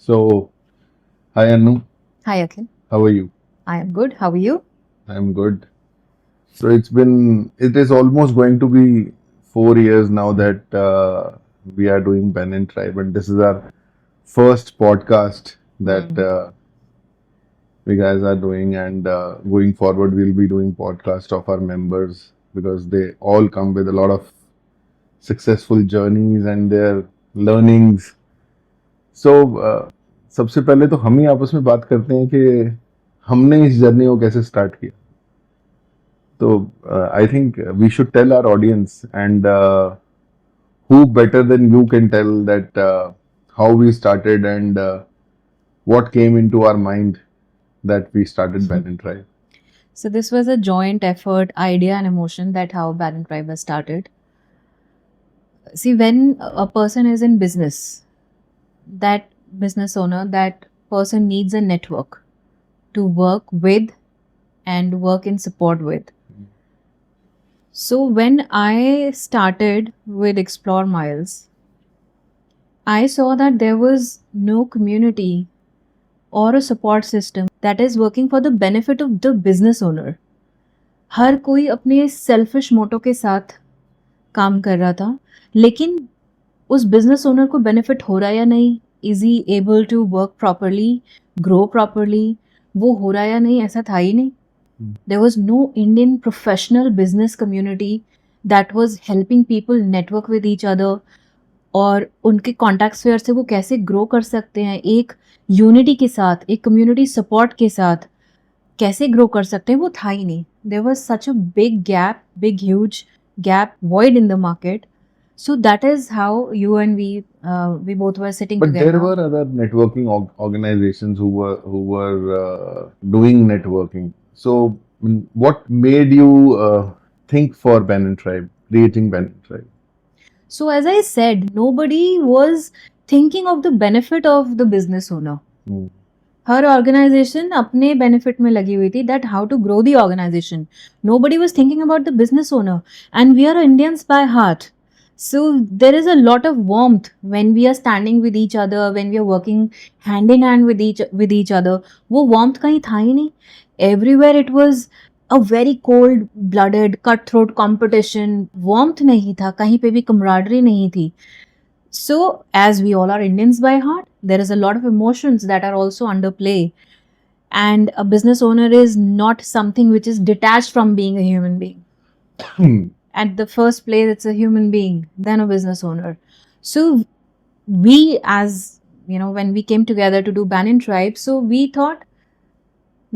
So, hi Anu, Hi, Akhil. how are you? I am good. How are you? I'm good. So it is almost going to be 4 years now that we are doing Ben and Tribe, and this is our first podcast that we guys are doing. And going forward, we'll be doing podcast of our members because they all come with a lot of successful journeys and their learnings. So सबसे पहले तो हम ही आपस में बात करते हैं कि हमने इस जर्नी को कैसे स्टार्ट किया. So I think we should tell our audience, and who better than you can tell that how we started and what came into our mind that we started Ben and Tribe. So, this was a joint effort, idea, and emotion that how Balance Tribe was started. See, when a person is in business, that business owner, that person needs a network to work with and work in support with. So, when I started with Explore Miles, I saw that there was no community or a support system that is working for the benefit of the business owner. हर कोई अपने selfish मोटो के साथ काम कर रहा था, लेकिन उस बिजनेस ओनर को बेनिफिट हो रहा है या नहीं, is he able to work properly, grow properly, वो हो रहा है या नहीं, ऐसा था ही नहीं. There was no Indian professional business community that was helping people network with each other, और उनके कॉन्टैक्ट स्फीयर से वो कैसे ग्रो कर सकते हैं, एक यूनिटी के साथ, एक कम्युनिटी सपोर्ट के साथ कैसे ग्रो कर सकते हैं, वो था ही नहीं. There was such a big gap, big huge gap, void in the market. So that is how you and we both were sitting But together. there were other networking organizations who were doing networking. So what made you think for Ben and Tribe, creating Ben and Tribe? So as I said, nobody was thinking of the benefit of the business owner. हर organisation अपने benefit में लगी हुई थी, that how to grow the organisation. Nobody was thinking about the business owner, and we are Indians by heart. So there is a lot of warmth when we are standing with each other, when we are working hand in hand with each other. वो warmth कहीं था ही नहीं. Everywhere it was a very cold blooded cutthroat competition. Warmth नहीं था, कहीं पे भी camaraderie नहीं थी. So, as we all are Indians by heart, there is a lot of emotions that are also under play. And a business owner is not something which is detached from being a human being. At the first place, it's a human being, then a business owner. So, we, as you know, when we came together to do Banyan Tribe, so we thought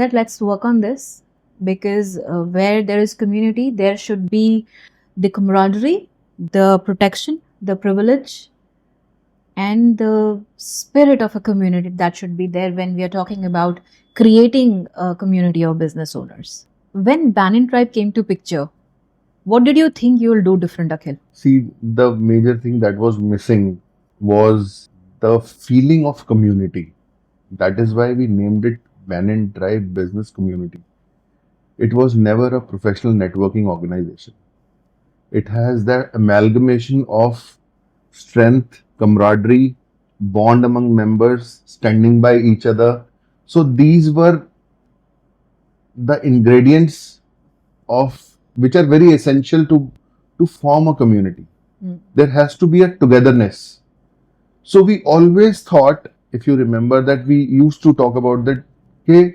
that let's work on this, because where there is community, there should be the camaraderie, the protection, the privilege, and the spirit of a community that should be there when we are talking about creating a community of business owners. When Banyan Tribe came to picture, what did you think you will do different, Akhil? See, the major thing that was missing was the feeling of community. That is why we named it Banyan Tribe Business Community. It was never a professional networking organization. It has that amalgamation of strength, camaraderie, bond among members, standing by each other. So these were the ingredients of which are very essential to form a community. There has to be a togetherness. So we always thought, if you remember, that we used to talk about that कि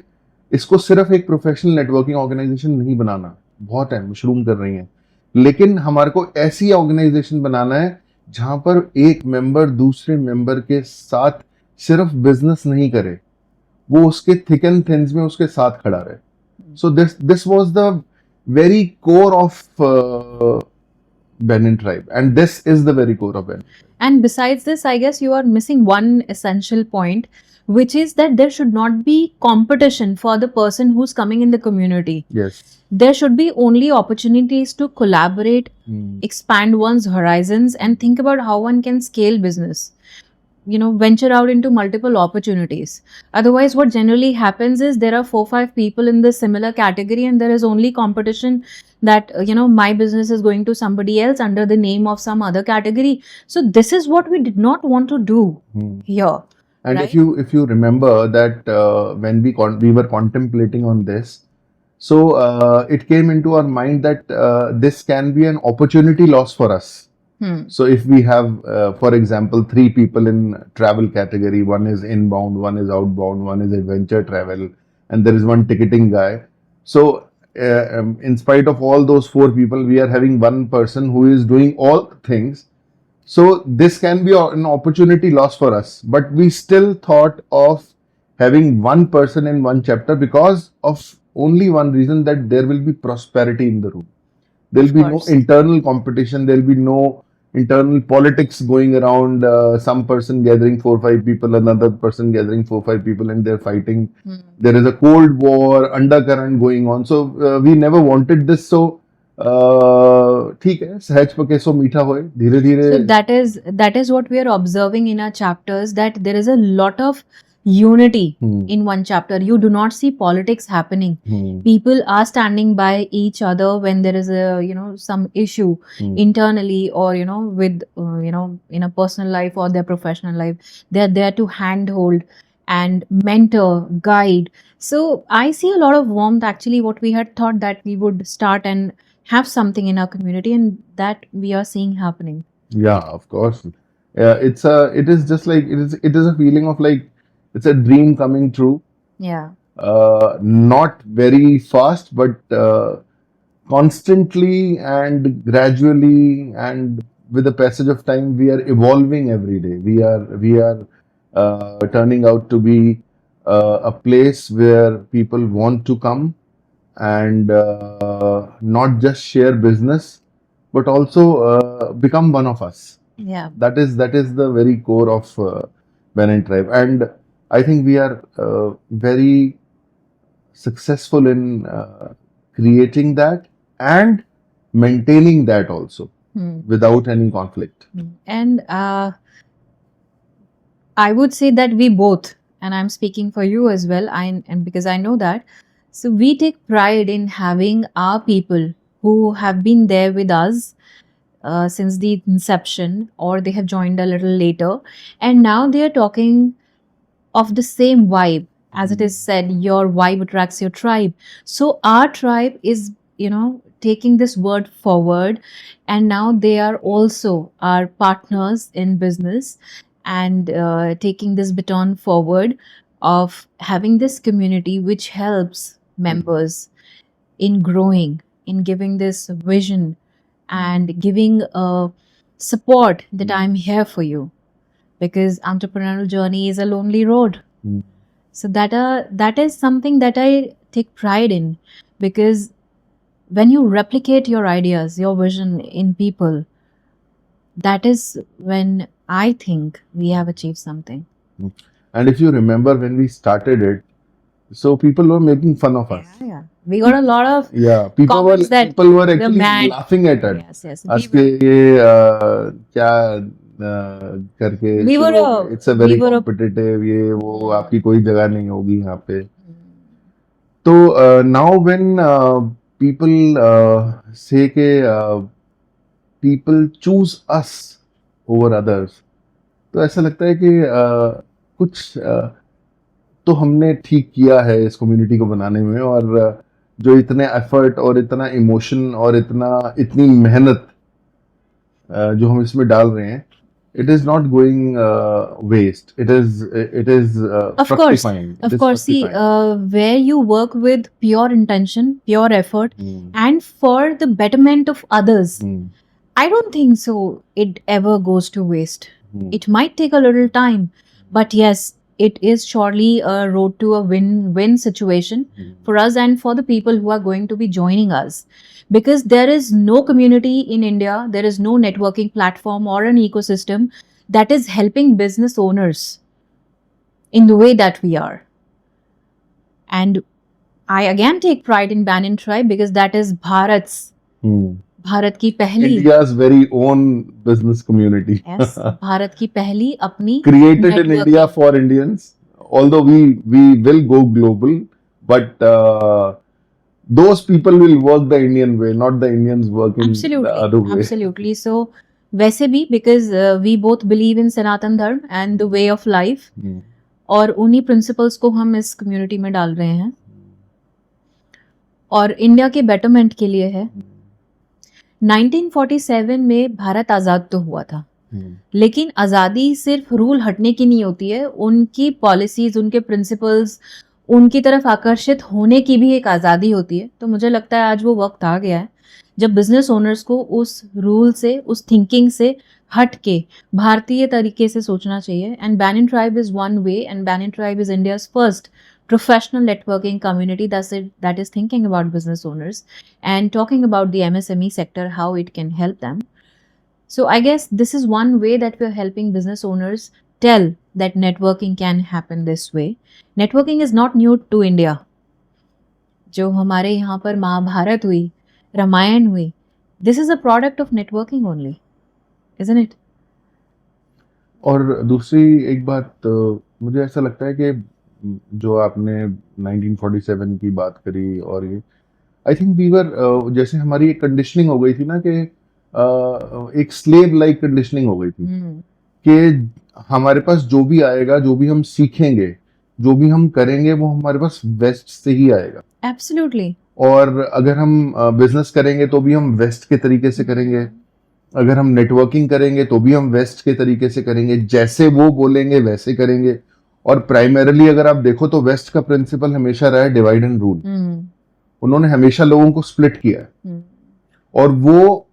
इसको सिर्फ एक professional networking organisation नहीं बनाना, बहुत है, mushroom कर रही हैं, लेकिन हमारे को ऐसी ऑर्गेनाइजेशन बनाना है जहां पर एक मेंबर दूसरे मेंबर के साथ सिर्फ बिजनेस नहीं करे, वो उसके थिक एंड थिन्स में उसके साथ खड़ा रहे. So this was the very core of Ben and Tribe, and this is the very core of Ben. And besides this, I guess you are missing one essential point, which is that there should not be competition for the person who's coming in the community. Yes. There should be only opportunities to collaborate, expand one's horizons, and think about how one can scale business. You know, venture out into multiple opportunities. Otherwise, what generally happens is there are 4-5 people in the similar category, and there is only competition that my business is going to somebody else under the name of some other category. So this is what we did not want to do here. And Right. if you remember that when we were contemplating on this, so it came into our mind that this can be an opportunity loss for us. So if we have, for example, three people in travel category, one is inbound, one is outbound, one is adventure travel, and there is one ticketing guy. So in spite of all those four people, we are having one person who is doing all things. So this can be an opportunity loss for us, but we still thought of having one person in one chapter because of only one reason, that there will be prosperity in the room. There'll Of be no course. internal competition. There'll be no internal politics going around. Some person gathering 4 5 people, another person gathering 4 5 people, and they're fighting. There is a cold war undercurrent going on. So we never wanted this. So ठीक है, सहज पके सो मीठा होए, धीरे धीरे. So that is what we are observing in our chapters, that there is a lot of unity in one chapter. You do not see politics happening. People are standing by each other when there is a some issue internally, or with in a personal life or their professional life. They are there to handhold and mentor, guide. So I see a lot of warmth. Actually, what we had thought that we would start and have something in our community, and that we are seeing happening. Yeah, of course. It is just like it is a feeling of like it's a dream coming true. Yeah. Not very fast, but constantly and gradually, and with the passage of time, we are evolving every day. We are turning out to be a place where people want to come and not just share business, but also become one of us. Yeah. That is the very core of Banyan Tribe, and I think we are very successful in creating that and maintaining that also without any conflict. And I would say that we both, and I'm speaking for you as well, and because I know that, so we take pride in having our people who have been there with us since the inception, or they have joined a little later, and now they are talking of the same vibe. As it is said, your vibe attracts your tribe. So our tribe is, taking this word forward, and now they are also our partners in business, and taking this baton forward of having this community which helps members in growing, in giving this vision, and giving support that I'm here for you, because entrepreneurial journey is a lonely road. So that is something that I take pride in, because when you replicate your ideas, your vision in people, that is when I think we have achieved something. And if you remember when we started it, so people were making fun of us. Yeah. We got a lot of people were comments that people were they're actually mad. laughing at us. Yes. आज के ये क्या करके We were a- it's a very we were a- competitive, ये वो आपकी कोई जगह नहीं होगी यहाँ पे. तो now when people say के people choose us over others, तो ऐसा लगता है कि कुछ तो हमने ठीक किया है इस कम्युनिटी को बनाने में, और जो इतने एफर्ट और इतना इमोशन और इतनी मेहनत जो हम इसमें डाल रहे हैं, it is not going waste. It is Of course. fructifying. It Of is course, see, fructifying. where you work with pure intention, pure effort, and for the betterment of others, I don't think so it ever goes to waste. It might take a little time, but yes, it is surely a road to a win-win situation for us and for the people who are going to be joining us. Because there is no community in India, there is no networking platform or an ecosystem that is helping business owners in the way that we are. And I again take pride in Banyan Tribe, because that is Bharat की पहली, India's very own business community. yes, Bharat की पहली अपनी Created in networking. India for Indians. Although we will go global, but those people will work the Indian way, not the Indians working the other way. Absolutely. So वैसे भी, because we both believe in Sanatan Dharma and the way of life, और उन्हीं principles को हम इस community में डाल रहे हैं और इंडिया के बेटरमेंट के लिए है। 1947 में भारत आज़ाद तो हुआ था, लेकिन आज़ादी सिर्फ रूल हटने की नहीं होती है, उनकी पॉलिसीज, उनके प्रिंसिपल्स, उनकी तरफ आकर्षित होने की भी एक आज़ादी होती है। तो मुझे लगता है आज वो वक्त आ गया है जब बिजनेस ओनर्स को उस रूल से, उस थिंकिंग से हट के भारतीय तरीके से सोचना चाहिए। And Benin tribe is one way, and Benin tribe is India's first professional networking community that is thinking about business owners and talking about the MSME sector, how it can help them. So I guess this is one way that we're helping business owners tell that networking can happen this way. Networking is not new to India. जो हमारे यहाँ पर महाभारत हुई, रामायण हुई, this is a product of networking only, isn't it? और दूसरी एक बात मुझे ऐसा लगता है कि जो आपने 1947 की बात करी, और ये आई थिंक वी वर, जैसे हमारी एक कंडीशनिंग हो गई थी ना कि एक स्लेव लाइक कंडीशनिंग हो गई थी कि हमारे पास जो भी आएगा, जो भी हम सीखेंगे, जो भी हम करेंगे, वो हमारे पास वेस्ट से ही आएगा। Absolutely. और अगर हम बिजनेस करेंगे तो भी हम वेस्ट के तरीके से करेंगे, अगर हम नेटवर्किंग करेंगे तो भी हम वेस्ट के तरीके से करेंगे, जैसे वो बोलेंगे वैसे करेंगे। और प्राइमरीली अगर आप देखो तो वेस्ट का प्रिंसिपल हमेशा रहा है डिवाइड एंड रूल। उन्होंने हमेशा लोगों को स्प्लिट किया है, और वो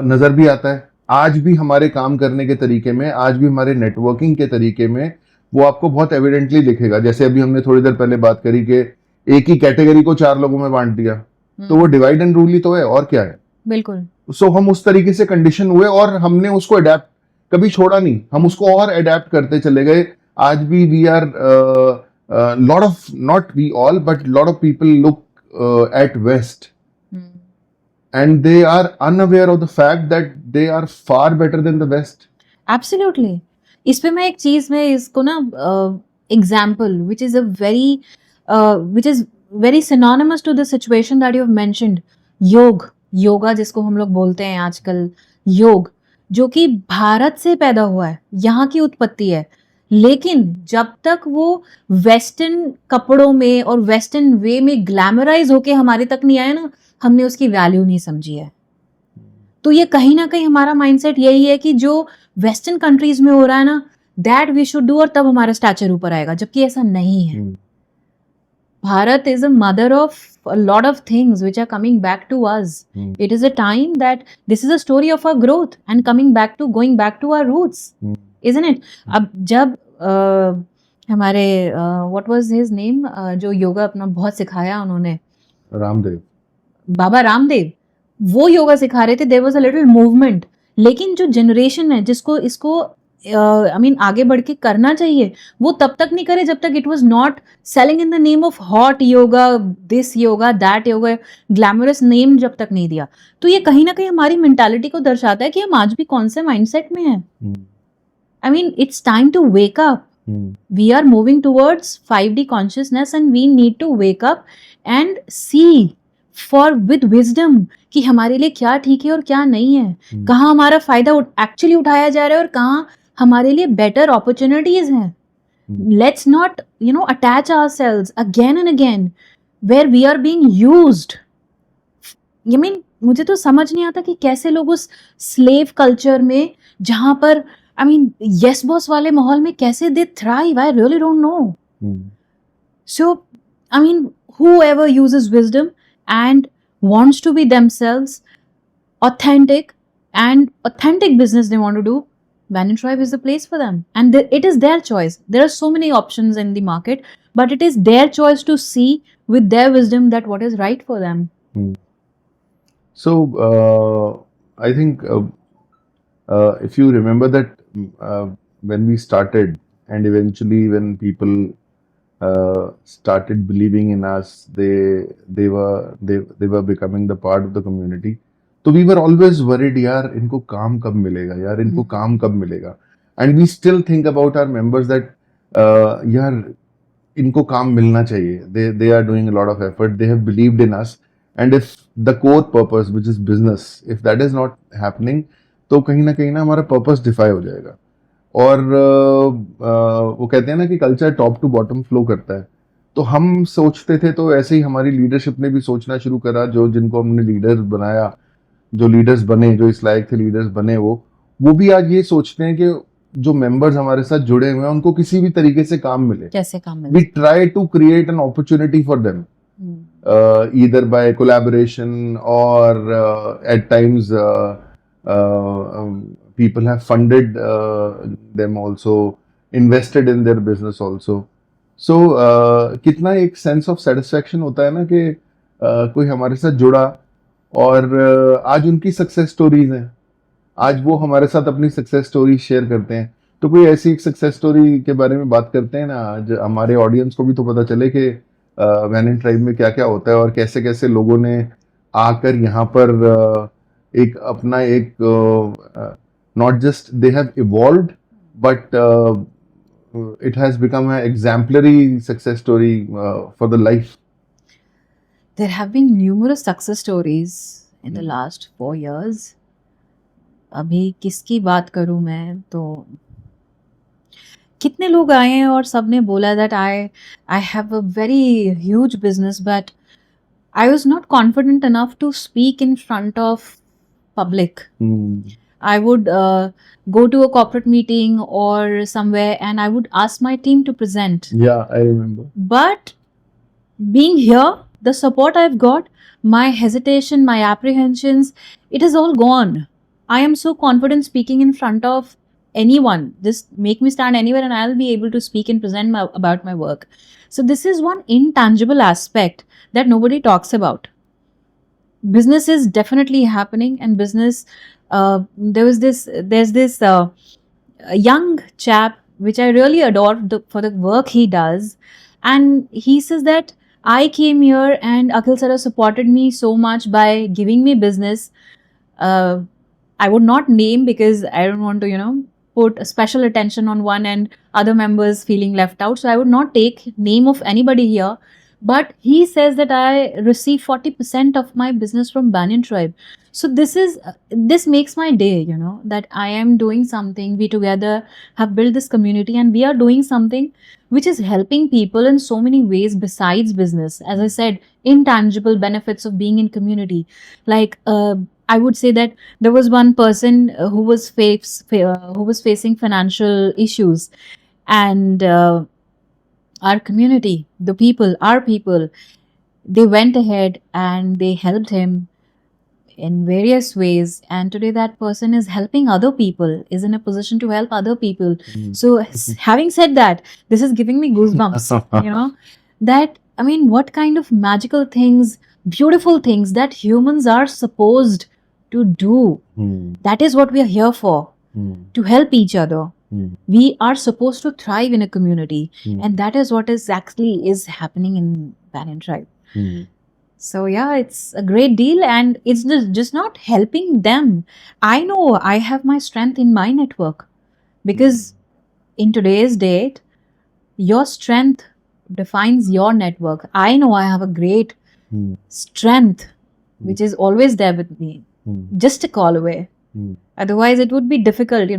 नजर भी आता है आज भी हमारे काम करने के तरीके में, आज भी हमारे नेटवर्किंग के तरीके में। वो आपको बहुत एविडेंटली दिखेगा। जैसे अभी हमने थोड़ी देर पहले बात करी कि एक ही कैटेगरी को 4 लोगों में बांट दिया, तो वो डिवाइड एंड रूल ही तो है, और क्या है। बिल्कुल। सो हम उस तरीके से कंडीशन हुए और हमने उसको अडेप्ट कभी छोड़ा नहीं, हम उसको और अडेप्ट करते चले गए। आज भी we are lot of, not we all, but lot of people look at west and they are unaware of the fact that they are far better than the West. Absolutely. इस पे मैं एक चीज में इसको ना example which is very synonymous to the situation that you have mentioned, yoga जिसको हम लोग बोलते हैं आजकल, योग, जो कि भारत से पैदा हुआ है, यहाँ की उत्पत्ति है, लेकिन जब तक वो वेस्टर्न कपड़ों में और वेस्टर्न वे में ग्लैमराइज होके हमारे तक नहीं आया ना, हमने उसकी वैल्यू नहीं समझी है। तो ये कहीं ना कहीं हमारा माइंडसेट यही है कि जो वेस्टर्न कंट्रीज में हो रहा है ना, दैट वी शुड डू, और तब हमारा स्टैचर ऊपर आएगा, जबकि ऐसा नहीं है। Bharat is a mother of a lot of things which are coming back to us. It is a time that this is a story of our growth and going back to our roots, isn't it? अब जब हमारे what was his name, जो योगा अपना बहुत सिखाया उन्होंने, रामदेव, बाबा रामदेव, वो योगा सिखा रहे थे। There was a little movement, लेकिन जो जनरेशन है जिसको इसको आगे बढ़ के करना चाहिए, वो तब तक नहीं करे जब तक it was not selling in the name of hot yoga, this yoga, that yoga, glamorous name जब तक नहीं दिया। तो ये कहीं ना कहीं हमारी मेंटालिटी को दर्शाता है कि हम आज भी कौन से माइंडसेट में हैं। It's time to wake up. We are moving towards 5D consciousness and we need to wake up and see with wisdom कि हमारे लिए क्या ठीक है और क्या नहीं है, कहाँ हमारा फायदा एक्चुअली उठाया जा रहा है और कहाँ हमारे लिए बेटर अपॉर्चुनिटीज हैं। Let's not attach ourselves again and again where we are being used. मुझे तो समझ नहीं आता कि कैसे लोग उस स्लेव कल्चर में, जहाँ पर yes boss वाले माहौल में कैसे they thrive. I really don't know. So whoever uses wisdom and wants to be themselves, authentic business they want to do, Banyan Tribe is the place for them, and it is their choice. There are so many options in the market, but it is their choice to see with their wisdom that what is right for them. So I think if you remember that when we started, and eventually when people started believing in us, they were becoming the part of the community. So we were always worried, यार इनको काम कब मिलेगा, यार इनको काम कब मिलेगा. And we still think about our members that यार इनको काम मिलना चाहिए. They are doing a lot of effort. They have believed in us. And if the core purpose, which is business, if that is not happening, तो कहीं ना हमारा purpose defy हो जाएगा. और वो कहते हैं ना कि culture top to bottom flow करता है। तो हम सोचते थे, तो ऐसे ही हमारी लीडरशिप ने भी सोचना शुरू करा, जो जिनको हमने लीडर्स बनाया, जो लीडर्स बने, जो इस लायक थे लीडर्स बने, वो भी आज ये सोचते हैं कि जो मेंबर्स हमारे साथ जुड़े हुए हैं उनको किसी भी तरीके से काम मिले। कैसे काम We मिले? try to create an opportunity for them, either by collaboration or at times people have funded them also, invested in their business also. So कितना एक sense of satisfaction होता है ना कि कोई हमारे साथ जुड़ा और आज उनकी सक्सेस स्टोरीज हैं, आज वो हमारे साथ अपनी सक्सेस स्टोरी शेयर करते हैं। तो कोई ऐसी एक सक्सेस स्टोरी के बारे में बात करते हैं ना, आज हमारे ऑडियंस को भी तो पता चले कि वैन एंड ट्राइब में क्या क्या होता है और कैसे कैसे लोगों ने आकर यहाँ पर एक अपना एक not just they have evolved, but it has become an exemplary success story for the life. There have been numerous success stories in the last 4 years. अभी किसकी बात करूं मैं, तो कितने लोग आए हैं और सबने बोला that I have a very huge business, but I was not confident enough to speak in front of public. I would go to a corporate meeting or somewhere and I would ask my team to present. Yeah, I remember. But being here, the support I've got, my hesitation, my apprehensions, it is all gone. I am so confident speaking in front of anyone. Just make me stand anywhere and I'll be able to speak and present about my work. So this is one intangible aspect that nobody talks about. Business is definitely happening, and business, there's this young chap which I really adore for the work he does, and he says that I came here and Akhil sir has supported me so much by giving me business. I would not name because I don't want to put a special attention on one and other members feeling left out, so I would not take name of anybody here. But he says that I receive 40% of my business from Banyan Tribe. So this makes my day, that I am doing something. We together have built this community and we are doing something which is helping people in so many ways besides business. As I said, intangible benefits of being in community. Like I would say that there was one person who was facing financial issues, and our community, our people, they went ahead and they helped him in various ways. And today that person is helping other people, is in a position to help other people. So having said that, this is giving me goosebumps, that, I mean, what kind of magical things, beautiful things that humans are supposed to do. That is what we are here for, to help each other. We are supposed to thrive in a community, and that is what exactly is happening in Banyan Tribe. So yeah, it's a great deal, and it's just not helping them. I know I have my strength in my network, because in today's date, your strength defines your network. I know I have a great strength which is always there with me, just a call away. Otherwise, it would be difficult,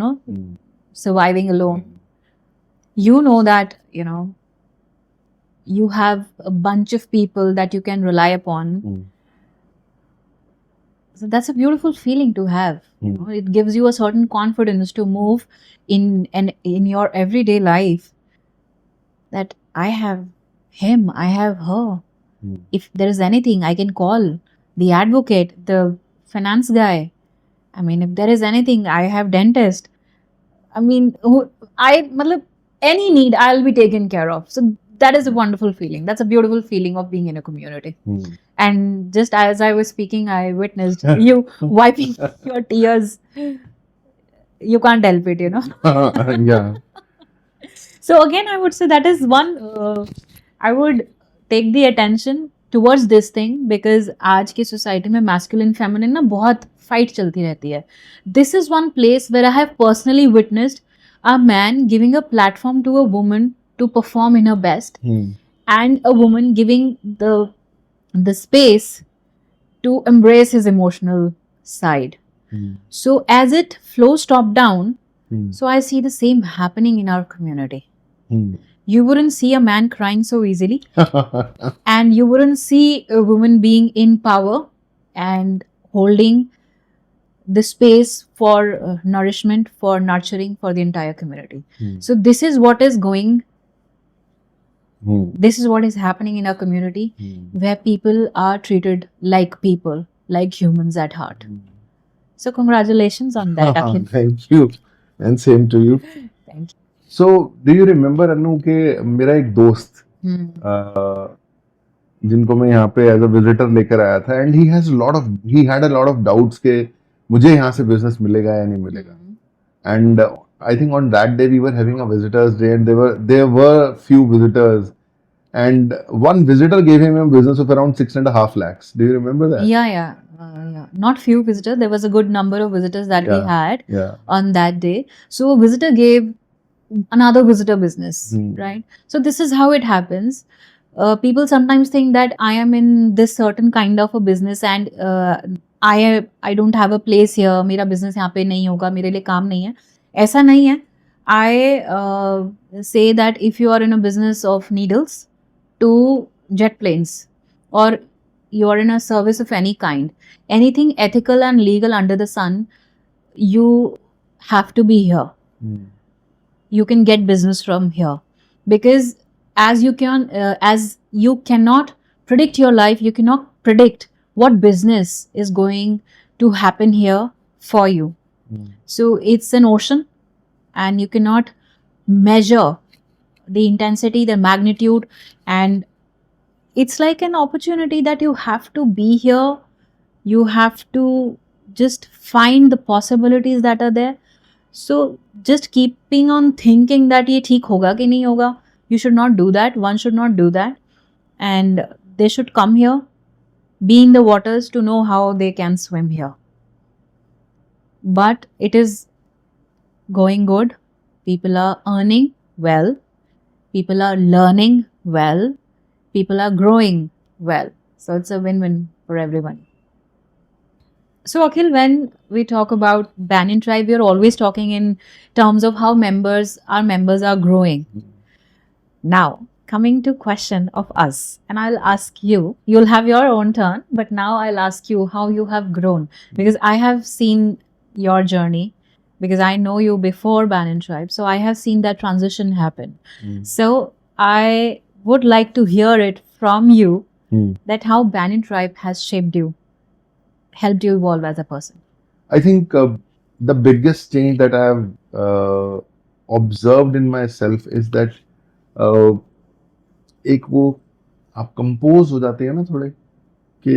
surviving alone. You know that, you have a bunch of people that you can rely upon. So that's a beautiful feeling to have. It gives you a certain confidence to move in your everyday life, that I have him, I have her. If there is anything, I can call the advocate, the finance guy. I mean, if there is anything, I have dentist. I mean, any need, I'll be taken care of. So that is a wonderful feeling. That's a beautiful feeling of being in a community. And just as I was speaking, I witnessed you wiping your tears. You can't help it, Yeah. So again, I would say that is one, I would take the attention towards this thing, because आज की society में masculine feminine ना बहुत fight चलती रहती है. This is one place where I have personally witnessed a man giving a platform to a woman to perform in her best, and a woman giving the space to embrace his emotional side. So as it flows top down, So I see the same happening in our community. Hmm. You wouldn't see a man crying so easily, and you wouldn't see a woman being in power and holding the space for nourishment, for nurturing for the entire community. Hmm. So this is what is going, Hmm. this is what is happening in our community, Hmm. where people are treated like people, like humans at heart. So congratulations on that, Akhil. Thank you. And same to you. Thank you. So, do you remember अनु के मेरा एक दोस्त जिनको मैं यहाँ पे as a visitor लेकर आया था and he had a lot of doubts के मुझे यहाँ से बिजनेस मिलेगा या नहीं मिलेगा and I think on that day we were having a visitors day and there were few visitors and one visitor gave him a business of around 6.5 lakhs. Do you remember that? Yeah. Not few visitors. There was a good number of visitors that we had Yeah. on that day. So a visitor gave another visitor business, right? So this is how it happens. People sometimes think that I am in this certain kind of a business and I don't have a place here. मेरा business यहाँ पे नहीं होगा, मेरे लिए काम नहीं है. ऐसा नहीं है. I say that if you are in a business of needles to jet planes, or you are in a service of any kind, anything ethical and legal under the sun, you have to be here. You can get business from here, because as you cannot predict your life, you cannot predict what business is going to happen here for you. So it's an ocean, and you cannot measure the intensity, the magnitude, and it's like an opportunity that you have to be here. You have to just find the possibilities that are there. So just keeping on thinking that ये ठीक होगा कि नहीं होगा, you should not do that. One should not do that, and they should come here, be in the waters to know how they can swim here. But it is going good. People are earning well. People are learning well. People are growing well. So it's a win-win for everyone. So Akhil, when we talk about Banyan Tribe, we are always talking in terms of how our members are growing. Now, coming to question of us, and I'll ask you, you'll have your own turn, but now I'll ask you how you have grown, because I have seen your journey, because I know you before Banyan Tribe, so I have seen that transition happen. So I would like to hear it from you, that how Banyan Tribe has shaped you, helped you evolve as a person. I think the biggest change that I have observed in myself is that एक वो आप compose हो जाते हैं ना थोड़े कि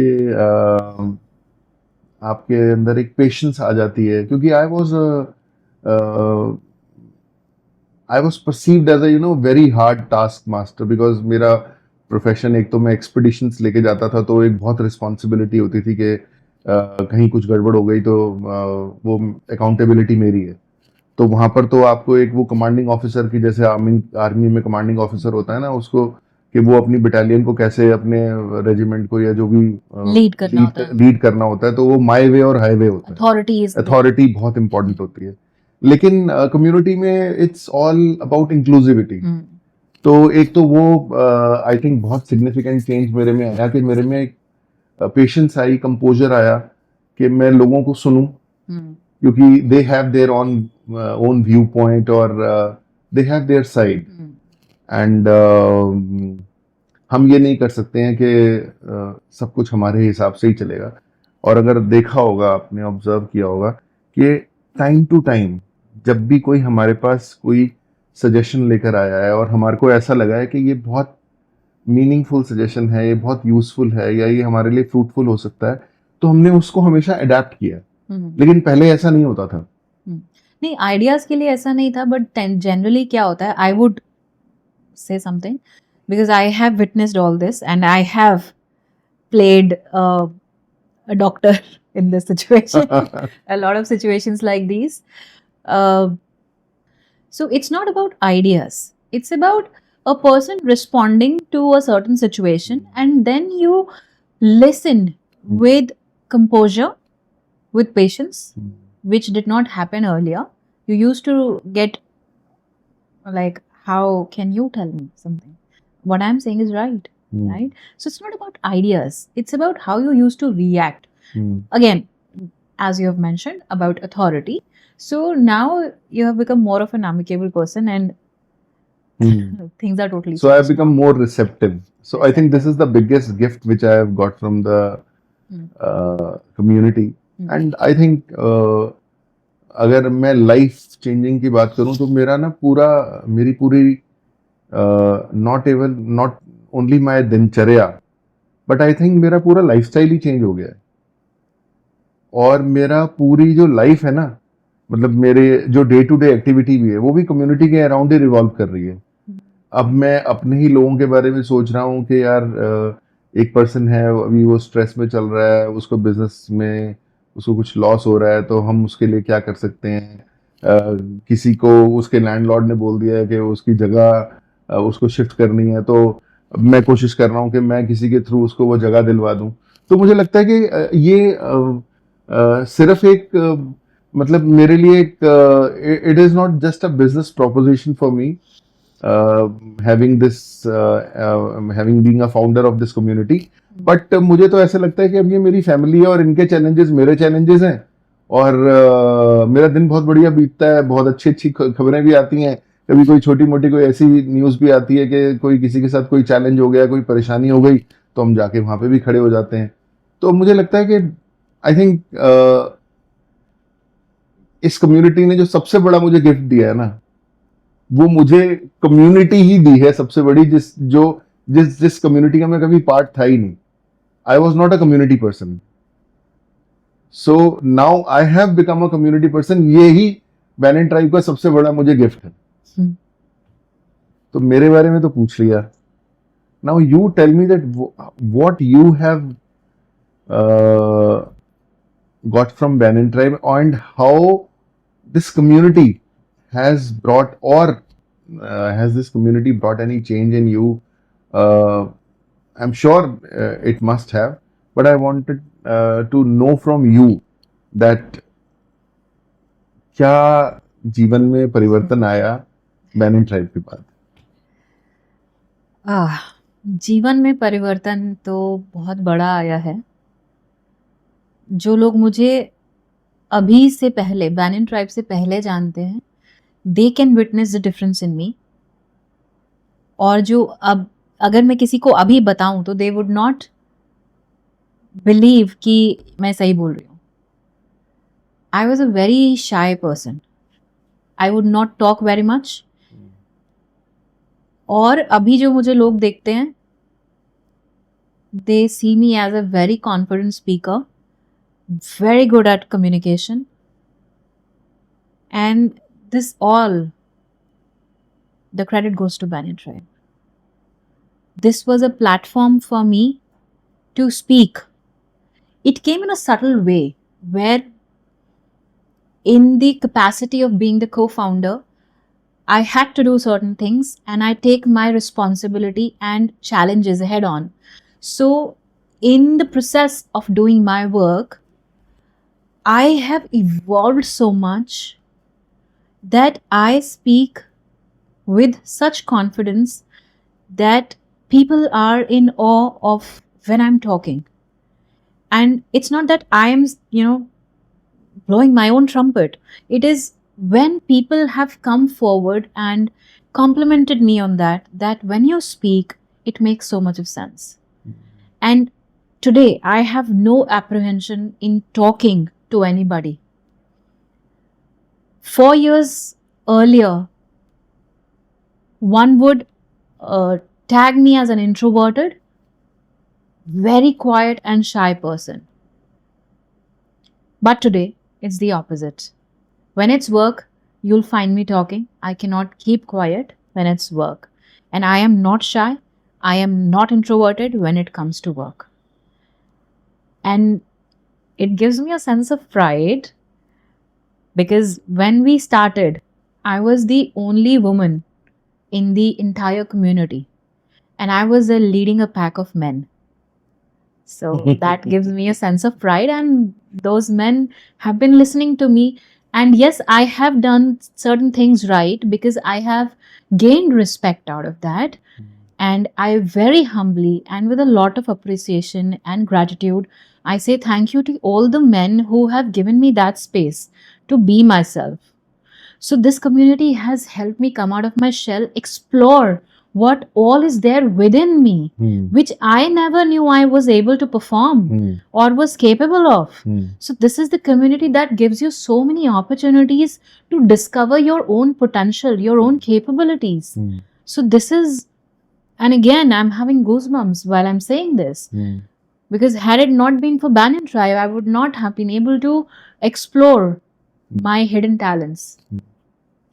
आपके अंदर एक पेशेंस आ जाती है, क्योंकि I was perceived as a very hard task master, because मेरा प्रोफेशन, एक तो मैं एक्सपीडिशंस लेके जाता था तो एक बहुत रिस्पॉन्सिबिलिटी होती थी कि कहीं कुछ गड़बड़ हो गई तो वो अकाउंटेबिलिटी मेरी है. तो वहां पर तो आपको एक वो कमांडिंग ऑफिसर की, जैसे आर्मी में कमांडिंग ऑफिसर होता है ना, उसको कि वो अपनी बटालियन को कैसे, अपने रेजिमेंट को या जो भी लीड करना होता है, तो वो माई वे और हाईवे होता है. अथॉरिटी बहुत इंपॉर्टेंट होती है. लेकिन कम्युनिटी में इट्स ऑल अबाउट इंक्लूसिविटी. तो एक तो वो आई थिंक बहुत सिग्निफिकेंट चेंज मेरे में आया कि मेरे में पेशेंस आई, कंपोजर आया कि मैं लोगों को सुनूं, क्योंकि they have their own view point और they have their side, and हम ये नहीं कर सकते हैं कि सब कुछ हमारे हिसाब से ही चलेगा. और अगर देखा होगा, आपने ऑब्जर्व किया होगा कि टाइम टू टाइम जब भी कोई हमारे पास कोई सजेशन लेकर आया है और हमारे को ऐसा लगा है कि ये बहुत मीनिंगफुल सजेशन है, ये बहुत यूजफुल है, या ये हमारे लिए फ्रूटफुल हो सकता है, तो हमने उसको हमेशा अडेप्ट किया. लेकिन पहले ऐसा नहीं होता था. नहीं, आइडियाज के लिए ऐसा नहीं था, बट जनरली क्या होता है, I would say something, because I have witnessed all this and I have played a doctor in this situation, a lot of situations like these. So it's not about ideas, it's about a person responding to a certain situation, and then you listen with composure, with patience, which did not happen earlier, you used to get, like, how can you tell me something? What I'm saying is right, Hmm. right? So it's not about ideas, it's about how you used to react. Hmm. Again, as you have mentioned about authority, so now you have become more of an amicable person, and Hmm. things are totally So I've changed become now. more receptive. So I think this is the biggest gift which I have got from the Hmm. community. Hmm. And I think अगर मैं life changing की बात करूं तो मेरा ना पूरा मेरी पूरी नॉट ओनली माय दिनचर्या बट आई थिंक मेरा पूरा लाइफस्टाइल ही चेंज हो गया है और मेरा पूरी जो लाइफ है ना मतलब मेरे जो डे टू डे एक्टिविटी भी है वो भी कम्युनिटी के अराउंड ही रिवॉल्व कर रही है अब मैं अपने ही लोगों के बारे में सोच रहा हूँ कि यार एक पर्सन है अभी वो स्ट्रेस में चल रहा है उसको बिजनेस में उसको कुछ लॉस हो रहा है तो हम उसके लिए क्या कर सकते हैं किसी को उसके लैंडलॉर्ड ने बोल दिया है कि उसकी जगह उसको शिफ्ट करनी है तो मैं कोशिश कर रहा हूँ कि मैं किसी के थ्रू उसको वो जगह दिलवा दूँ तो मुझे लगता है कि ये सिर्फ एक मतलब मेरे लिए एक it is not just a business proposition for me having this having being a founder of this community but मुझे तो ऐसा लगता है कि अब ये मेरी फैमिली है और इनके चैलेंजेस मेरे चैलेंजेस हैं और मेरा दिन बहुत बढ़िया बीतता है बहुत अच्छी अच्छी खबरें भी आती हैं कभी कोई छोटी मोटी कोई ऐसी न्यूज़ भी आती है कि कोई किसी के साथ कोई चैलेंज हो गया कोई परेशानी हो गई तो हम जाके वहां पे भी खड़े हो जाते हैं तो मुझे लगता है कि आई थिंक इस कम्युनिटी ने जो सबसे बड़ा मुझे गिफ्ट दिया है ना वो मुझे कम्युनिटी ही दी है सबसे बड़ी जिस कम्युनिटी का मैं कभी पार्ट था ही नहीं I was not a community person so now I have become a community person ये ही बैनन ट्राइब का सबसे बड़ा मुझे गिफ्ट है तो मेरे बारे में तो पूछ लिया now you tell me that what you have got from Banyan tribe and how this community has brought or has this community brought any change in you? I'm sure it must have, but I wanted to know from you that क्या जीवन में परिवर्तन आया बैनन tribe के बाद जीवन में परिवर्तन तो बहुत बड़ा आया है जो लोग मुझे अभी से पहले बैनन ट्राइब से पहले जानते हैं they can witness the difference in me और जो अब अगर मैं किसी को अभी बताऊं तो दे वुड नॉट बिलीव कि मैं सही बोल रही हूँ I was a very shy person I would not talk very much और अभी जो मुझे लोग देखते हैं they see me as a very confident speaker very good at communication, and this all the credit goes to Banyan Tribe. This was a platform for me to speak. It came in a subtle way where in the capacity of being the co-founder I had to do certain things and I take my responsibility and challenges head on. So in the process of doing my work I have evolved so much that I speak with such confidence that people are in awe of when I'm talking. And it's not that I am, blowing my own trumpet. It is when people have come forward and complimented me on that when you speak, it makes so much of sense. And today I have no apprehension in talking to anybody. 4 years earlier, one would tag me as an introverted, very quiet and shy person. But today, it's the opposite. When it's work, you'll find me talking. I cannot keep quiet when it's work. And I am not shy. I am not introverted when it comes to work. And it gives me a sense of pride because when we started, I was the only woman in the entire community and I was leading a pack of men. So that gives me a sense of pride, and those men have been listening to me And yes, I have done certain things right because I have gained respect out of that. And I very humbly and with a lot of appreciation and gratitude, I say thank you to all the men who have given me that space to be myself. So, this community has helped me come out of my shell, explore what all is there within me, which I never knew I was able to perform or was capable of. So, this is the community that gives you so many opportunities to discover your own potential, your own capabilities. So, this is, and again, I'm having goosebumps while I'm saying this. Because had it not been for Banyan Tribe, I would not have been able to explore my hidden talents.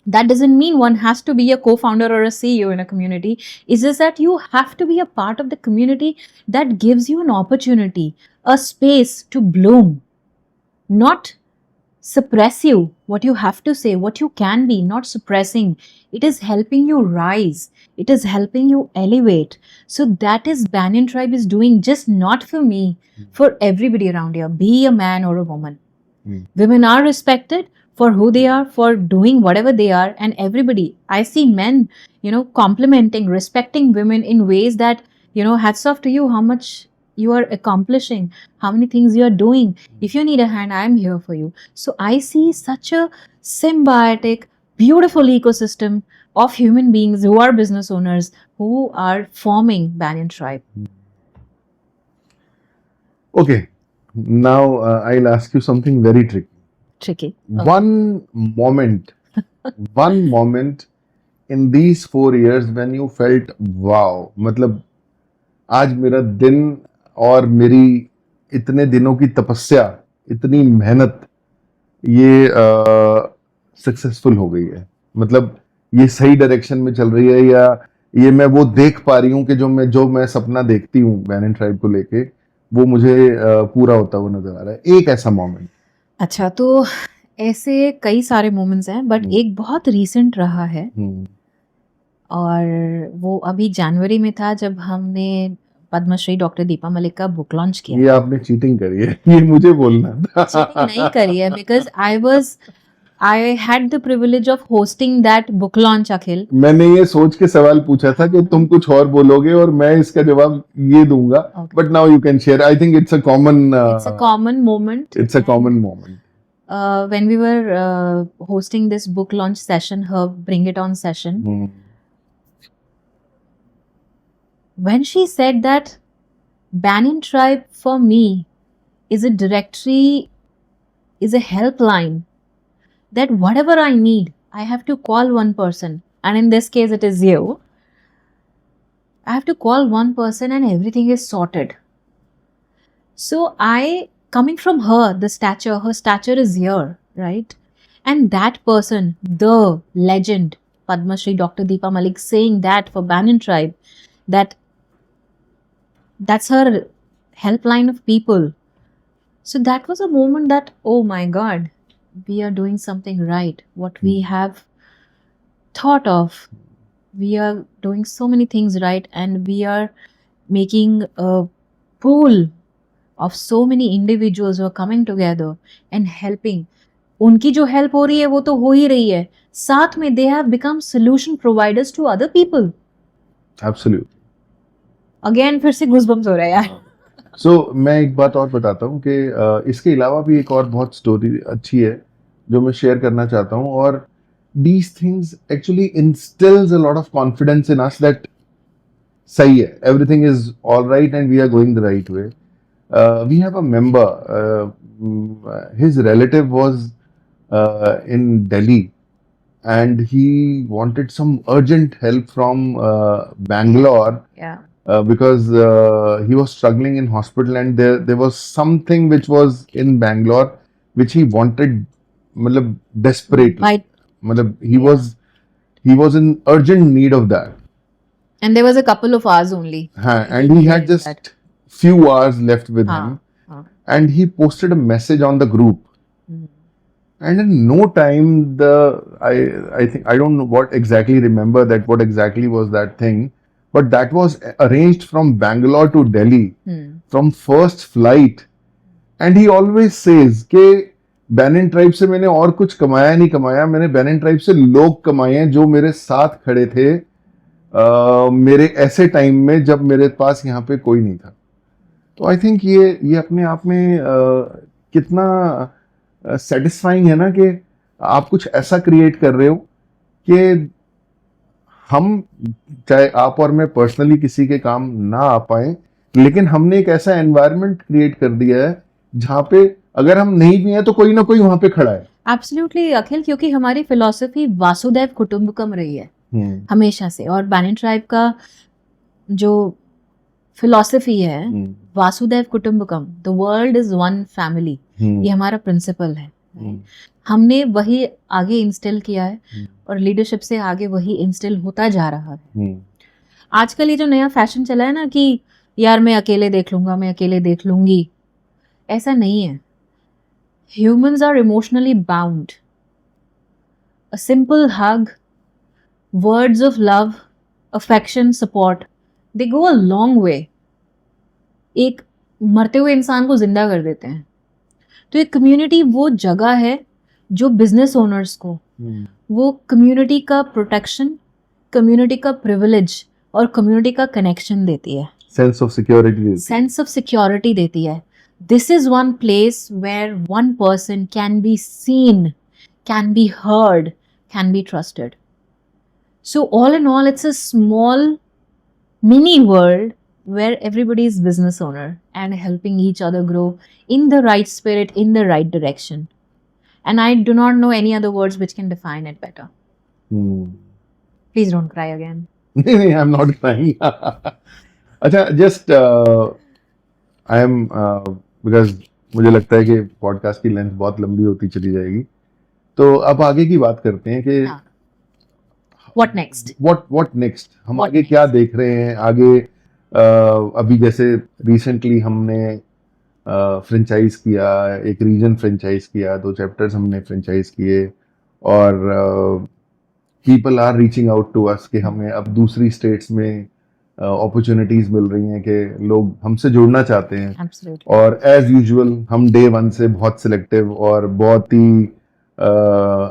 That doesn't mean one has to be a co-founder or a CEO in a community. It's just that you have to be a part of the community that gives you an opportunity, a space to bloom, not suppress you, what you have to say, what you can be, not suppressing. It is helping you rise. It is helping you elevate. So that is Banyan Tribe is doing, just not for me, for everybody around here, be a man or a woman. Women are respected for who they are, for doing whatever they are, and everybody. I see men, complimenting, respecting women in ways that, hats off to you, how much you are accomplishing, how many things you are doing. If you need a hand, I am here for you. So I see such a symbiotic, beautiful ecosystem of human beings who are business owners who are forming Banyan Tribe. Okay, now I'll ask you something very tricky. Tricky. One moment in these 4 years when you felt, wow, मतलब आज मेरा दिन और मेरी इतने दिनों की तपस्या, इतनी मेहनत, ये सक्सेसफुल हो गई है, मतलब ये सही डायरेक्शन में चल रही है, या ये मैं वो देख पा रही हूँ कि जो मैं सपना देखती हूँ बैनियन ट्राइब को लेके, वो मुझे पूरा होता हुआ नजर आ रहा है. एक ऐसा मोमेंट. अच्छा, तो ऐसे कई सारे मोमेंट्स हैं, बट एक बहुत रीसेंट रहा है, और वो अभी जनवरी में था जब हमने पद्मश्री डॉक्टर दीपा मलिक का बुक लॉन्च किया. ये आपने चीटिंग करी है, ये मुझे बोलना था. चीटिंग नहीं करी है, because I had the privilege of hosting that book launch. Akhil, मैंने ये सोच के सवाल पूछा था कि तुम कुछ और बोलोगे और मैं इसका जवाब ये दूंगा, but now you can share. I think it's a common moment. It's a common moment. When we were hosting this book launch session, her Bring It On session, when she said that Banyan Tribe for me is a directory, is a helpline, that whatever I need, I have to call one person, and in this case it is you. I have to call one person and everything is sorted. So coming from her, her stature is here, right? And that person, the legend, Padma Shri Dr. Deepa Malik, saying that for Banyan Tribe, that's her helpline of people. So that was a moment that, oh my God, we are doing something right. What we have thought of, we are doing so many things right, and we are making a pool of so many individuals who are coming together and helping. उनकी जो help हो रही है वो तो हो ही रही है, साथ में they have become solution providers to other people. Absolutely. Again फिर से goosebumps हो रहा है यार. So मैं एक बात और बताता हूँ कि इसके अलावा भी एक और बहुत स्टोरी अच्छी है जो मैं शेयर करना चाहता हूँ, और these things actually instills a lot of confidence in us that सही है, everything is all right and we are going the right way. We have a member, his relative was in Delhi and he wanted some urgent help from Bangalore. Yeah. Because he was struggling in hospital and there was something which was in Bangalore which he wanted, मतलब desperately. मतलब he was in urgent need of that. And there was a couple of hours only. And he had just few hours left with him. And he posted a message on the group. And in no time, I think, I don't know what exactly was that thing, but that was arranged from Bangalore to Delhi, from first flight. And he always says, कि बैनन tribe से मैंने और कुछ कमाया नहीं कमाया, मैंने बैनन tribe से लोग कमाए हैं जो मेरे साथ खड़े थे मेरे ऐसे टाइम में जब मेरे पास यहाँ पे कोई नहीं था। तो आई थिंक ये अपने आप में कितना सेटिस्फाइंग है ना कि आप कुछ ऐसा क्रिएट कर रहे हो कि हम, चाहे आप और मैं पर्सनली किसी के काम ना आ पाए, लेकिन हमने एक ऐसा एनवायरनमेंट क्रिएट कर दिया है जहाँ पे अगर हम नहीं भी हैं तो कोई ना कोई वहां पे खड़ा है। एब्सोल्युटली अखिल, क्योंकि हमारी फिलॉसफी वासुदेव कुटुंबकम रही है हमेशा से, और बैनन ट्राइब का जो फिलॉसफी है वासुदेव कुटुंबकम, the world is one family, ये हमारा प्रिंसिपल है। हमने वही आगे इंस्टिल किया है और लीडरशिप से आगे वही इंस्टिल होता जा रहा है। आजकल ये जो नया फैशन चला है ना कि यार मैं अकेले देख लूंगा, मैं अकेले देख लूंगी, ऐसा नहीं है। Humans are emotionally bound. A simple hug, words of love, affection, support, they go a long way. एक मरते हुए इंसान को जिंदा कर देते हैं। तो एक कम्युनिटी वो जगह है जो बिजनेस ओनर्स को वो कम्युनिटी का प्रोटेक्शन, कम्युनिटी का प्रिविलेज और कम्युनिटी का कनेक्शन देती है, sense of security, sense of security देती है। This is one place where one person can be seen, can be heard, can be trusted. So all in all, it's a small mini world where everybody is business owner and helping each other grow in the right spirit, in the right direction. And I do not know any other words which can define it better. Please don't cry again. नहीं, I'm not crying. अच्छा, just I am because मुझे लगता है कि podcast की length बहुत लंबी होती चली जाएगी, तो अब आगे की बात करते हैं कि व्हाट नेक्स्ट, व्हाट नेक्स्ट, हम आगे क्या देख रहे हैं आगे। अभी जैसे रिसेंटली हमने फ्रेंचाइज किया, एक रीजन फ्रेंचाइज किया, 2 चैप्टर्स हमने फ्रेंचाइज किए, और people are reaching out to us कि हमें अब दूसरी स्टेट्स में अपॉर्चुनिटीज मिल रही हैं कि लोग हमसे जुड़ना चाहते हैं। Absolutely. और एज यूजुअल हम डे 1 से बहुत सिलेक्टिव और बहुत ही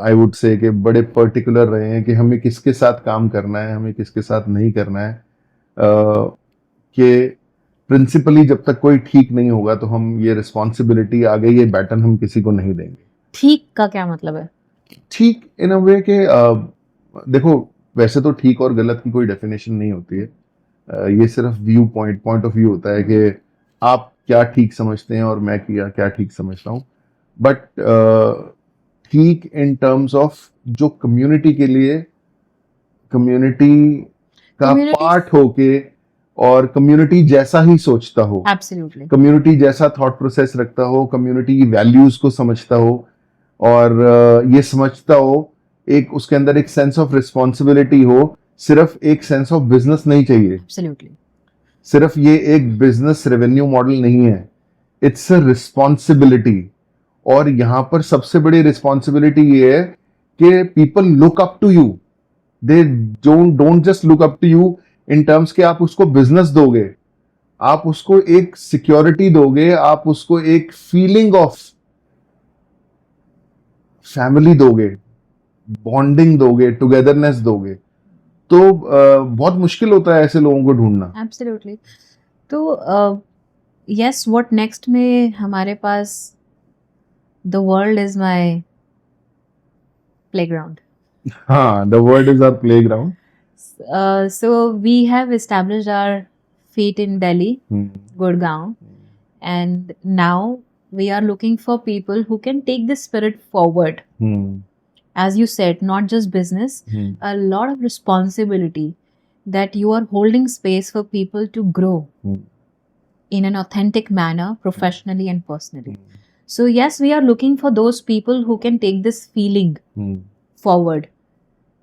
आई वुड से कि बड़े पर्टिकुलर रहे हैं कि हमें किसके साथ काम करना है, हमें किसके साथ नहीं करना है, कि प्रिंसिपली जब तक कोई ठीक नहीं होगा तो हम ये रिस्पॉन्सिबिलिटी आगे, ये बैटन हम किसी को नहीं देंगे। ठीक का क्या मतलब है? ठीक इन अ वे के देखो, वैसे तो ठीक और गलत की कोई डेफिनेशन नहीं होती है, ये सिर्फ पॉइंट ऑफ व्यू होता है कि आप क्या ठीक समझते हैं और मैं क्या ठीक समझता हूँ। बट ठीक इन टर्म्स ऑफ जो कम्युनिटी के लिए, कम्युनिटी का पार्ट होके और कम्युनिटी जैसा ही सोचता हो, Absolutely. कम्युनिटी जैसा थॉट प्रोसेस रखता हो, कम्युनिटी की वैल्यूज को समझता हो, और ये समझता हो, एक उसके अंदर एक सेंस ऑफ रिस्पॉन्सिबिलिटी हो। सिर्फ एक सेंस ऑफ बिजनेस नहीं चाहिए। Absolutely. सिर्फ ये एक बिजनेस रेवेन्यू मॉडल नहीं है, इट्स अ रिस्पॉन्सिबिलिटी। और यहाँ पर सबसे बड़ी रिस्पॉन्सिबिलिटी ये है कि people look up to you, they don't just look up to you in terms के आप उसको बिजनेस दोगे, आप उसको एक सिक्योरिटी दोगे, आप उसको एक फीलिंग ऑफ फैमिली दोगे, बॉन्डिंग दोगे, टुगेदरनेस दोगे। तो बहुत मुश्किल होता है ऐसे लोगों को ढूंढना। Absolutely. तो yes, what next में हमारे पास the world is my playground. हाँ, the world is our playground. So we have established our feet in Delhi, Gurgaon, and now we are looking for people who can take this spirit forward. As you said, not just business, a lot of responsibility that you are holding space for people to grow in an authentic manner, professionally and personally. So yes, we are looking for those people who can take this feeling forward.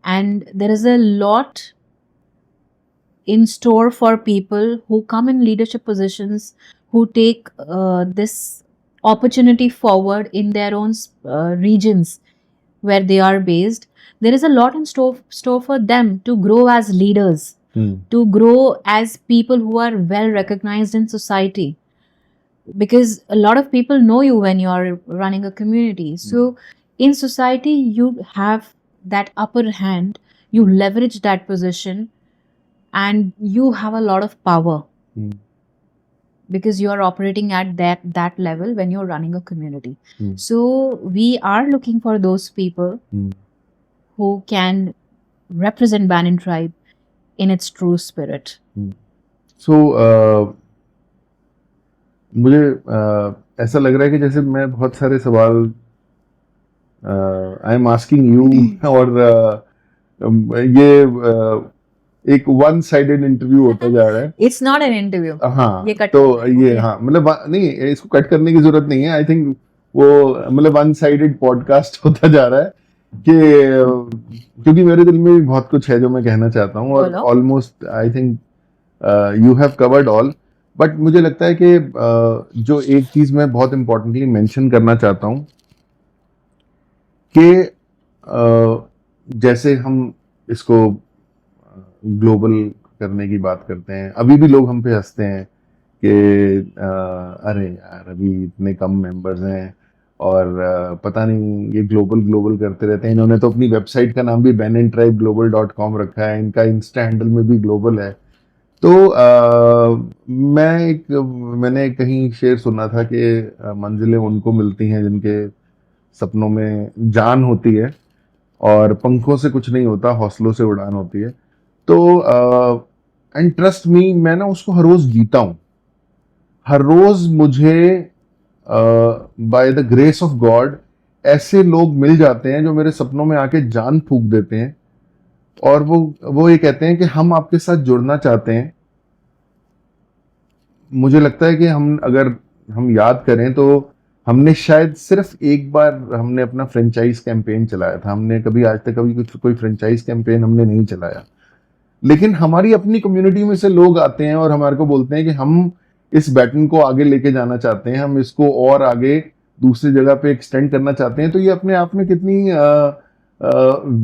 And there is a lot in store for people who come in leadership positions, who take this opportunity forward in their own regions where they are based. There is a lot in store for them to grow as leaders, to grow as people who are well recognized in society. because a lot of people know you when you are running a community. So in society you have that upper hand, you leverage that position, and you have a lot of power Hmm. because you are operating at that level when you're running a community. Hmm. So we are looking for those people Hmm. who can represent Banyan Tribe in its true spirit. So मुझे ऐसा लग रहा है कि जैसे मैं बहुत सारे सवाल आई एम आस्किंग यू और ये एक वन साइडेड इंटरव्यू होता जा रहा है. It's not an interview. हाँ ये कट तो करना है, ये okay? हाँ मतलब नहीं इसको कट करने की जरूरत नहीं है. आई थिंक वो मतलब वन साइडेड पॉडकास्ट होता जा रहा है कि क्योंकि मेरे दिल में भी बहुत कुछ है जो मैं कहना चाहता हूँ और बोलो. Almost I think you have covered all. But मुझे लगता है कि जो एक चीज मैं बहुत इंपॉर्टेंटली मेंशन करना चाहता हूँ कि जैसे हम इसको ग्लोबल करने की बात करते हैं, अभी भी लोग हम पे हंसते हैं कि अरे यार अभी इतने कम मेंबर्स हैं और पता नहीं ये ग्लोबल करते रहते हैं. इन्होंने तो अपनी वेबसाइट का नाम भी banyantribeglobal.com रखा है, इनका इंस्टा हैंडल में भी ग्लोबल है. तो मैंने कहीं शेर सुना था कि मंजिलें उनको मिलती हैं जिनके सपनों में जान होती है और पंखों से कुछ नहीं होता, हौसलों से उड़ान होती है. तो एंड ट्रस्ट मी, मैं ना उसको हर रोज जीता हूं. हर रोज मुझे by the grace of God ऐसे लोग मिल जाते हैं जो मेरे सपनों में आके जान फूंक देते हैं और वो ये कहते हैं कि हम आपके साथ जुड़ना चाहते हैं. मुझे लगता है कि अगर हम याद करें तो हमने शायद सिर्फ एक बार हमने अपना फ्रेंचाइज कैंपेन चलाया था. हमने कभी आज तक कभी कोई फ्रेंचाइज कैंपेन हमने नहीं चलाया. लेकिन हमारी अपनी कम्युनिटी में से लोग आते हैं और हमारे को बोलते हैं कि हम इस बैटन को आगे लेके जाना चाहते हैं, हम इसको और आगे दूसरी जगह पे एक्सटेंड करना चाहते हैं. तो ये अपने आप में कितनी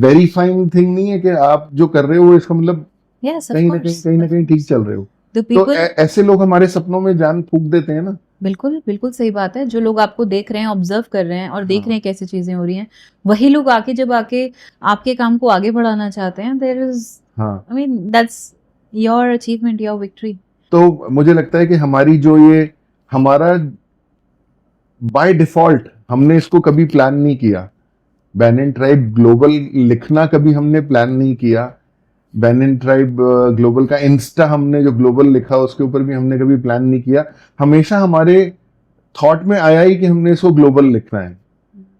वेरीफाइंग थिंग नहीं है कि आप जो कर रहे हो इसका मतलब Yes, of कहीं ना course. कहीं ठीक चल रहे हो. The तो people. ऐसे लोग हमारे सपनों में जान फूंक देते हैं ना. बिल्कुल बिल्कुल सही बात है. जो लोग आपको देख रहे हैं, ऑब्जर्व कर रहे हैं और देख हाँ. रहे हैं कैसी चीजें हो रही हैं, वही लोग जब आके आपके काम को आगे बढ़ाना चाहते हैं, देयर इज, हाँ. I mean that's your achievement, your victory. तो मुझे लगता है कि हमारी जो ये हमारा बाय डिफॉल्ट हमने इसको कभी प्लान नहीं किया. बैनियन ट्राइब ग्लोबल लिखना कभी हमने प्लान नहीं किया. बैनियन ट्राइब ग्लोबल का इंस्टा हमने जो ग्लोबल लिखा उसके ऊपर भी हमने कभी प्लान नहीं किया. हमेशा हमारे थॉट में आया ही कि हमने इसको ग्लोबल लिखना है.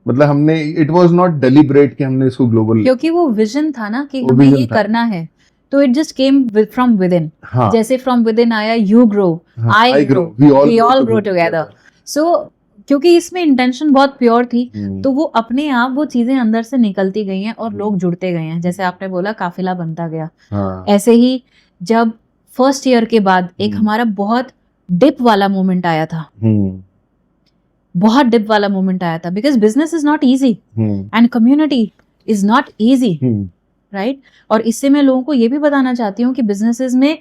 मतलब हमने इट वाज नॉट डेलिब्रेट कि हमने इसको ग्लोबल, क्योंकि वो विजन था ना कि वो हमें vision ये था. करना है, तो it just came from within. हाँ. जैसे फ्रॉम विद इन आया यू ग्रो, हाँ, I I grow, grow, we all grow together. So क्योंकि इसमें इंटेंशन बहुत प्योर थी, तो वो अपने आप वो चीजें अंदर से निकलती गई हैं और लोग जुड़ते गए हैं. जैसे आपने बोला काफिला बनता गया. हाँ. ऐसे ही जब फर्स्ट ईयर के बाद एक हमारा बहुत डिप वाला मोमेंट आया था, बहुत डिप वाला मोमेंट आया था, because business is not easy and community is not easy, right. और इससे मैं लोगों को ये भी बताना चाहती हूँ कि बिजनेसेस में